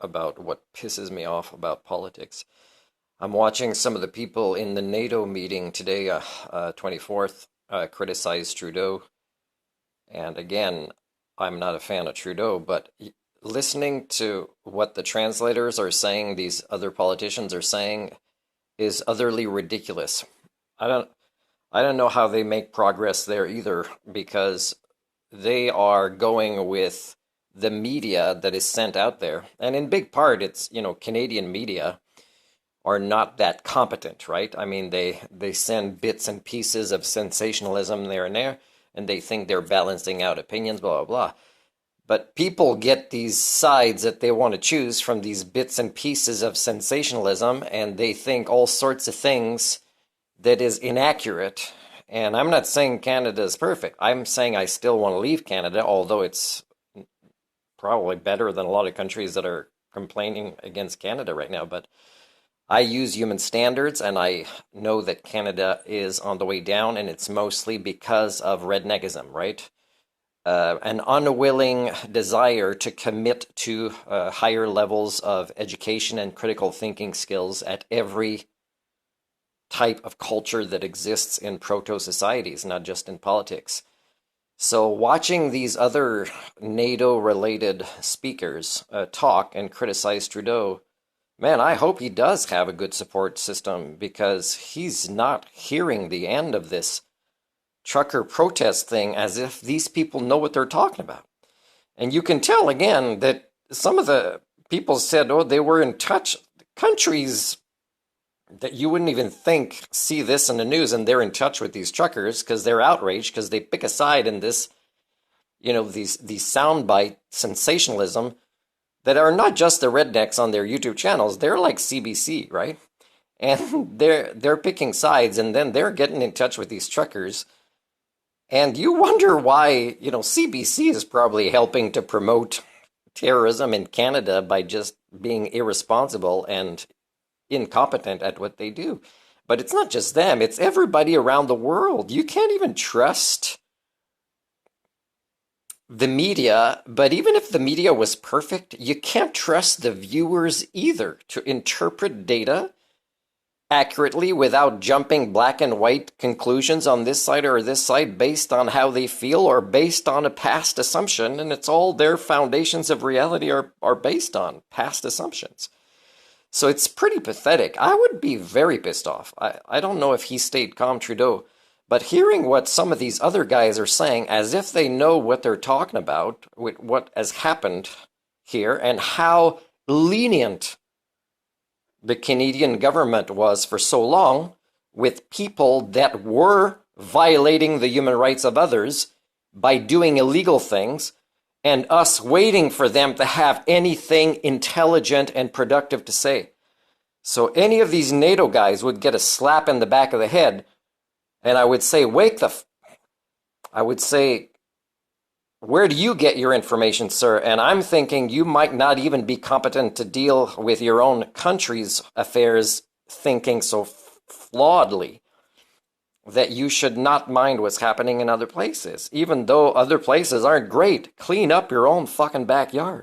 about what pisses me off about politics. I'm watching some of the people in the NATO meeting today, 24th, criticize Trudeau. And again, I'm not a fan of Trudeau, but listening to what the translators are saying, these other politicians are saying, is utterly ridiculous. I don't I don't know how they make progress there either, because they are going with the media that is sent out there. And in big part, it's, Canadian media are not that competent, right? I mean, they send bits and pieces of sensationalism there and there, and they think they're balancing out opinions, blah, blah, blah. But people get these sides that they want to choose from these bits and pieces of sensationalism, and they think all sorts of things that is inaccurate. And I'm not saying Canada is perfect. I'm saying I still want to leave Canada, although it's probably better than a lot of countries that are complaining against Canada right now. But I use human standards, and I know that Canada is on the way down, and it's mostly because of redneckism, right? An unwilling desire to commit to higher levels of education and critical thinking skills at every type of culture that exists in proto-societies, not just in politics. So watching these other NATO-related speakers talk and criticize Trudeau, man, I hope he does have a good support system, because he's not hearing the end of this trucker protest thing as if these people know what they're talking about. And you can tell again that some of the people said, oh, they were in touch. Countries that you wouldn't even think see this in the news, and they're in touch with these truckers because they're outraged, because they pick a side in this, these soundbite sensationalism that are not just the rednecks on their YouTube channels. They're like CBC, right? And they're picking sides, and then they're getting in touch with these truckers. And you wonder why, CBC is probably helping to promote terrorism in Canada by just being irresponsible and incompetent at what they do. But it's not just them, it's everybody around the world. You can't even trust the media, but even if the media was perfect, you can't trust the viewers either to interpret data accurately without jumping black and white conclusions on this side or this side based on how they feel or based on a past assumption. And it's all their foundations of reality are based on past assumptions. So it's pretty pathetic. I would be very pissed off. I don't know if he stayed calm, Trudeau, but hearing what some of these other guys are saying as if they know what they're talking about with what has happened here and how lenient the Canadian government was for so long with people that were violating the human rights of others by doing illegal things, and us waiting for them to have anything intelligent and productive to say. So any of these NATO guys would get a slap in the back of the head, and I would say, I would say, where do you get your information, sir? And I'm thinking you might not even be competent to deal with your own country's affairs, thinking so flawedly that you should not mind what's happening in other places. Even though other places aren't great, clean up your own fucking backyard.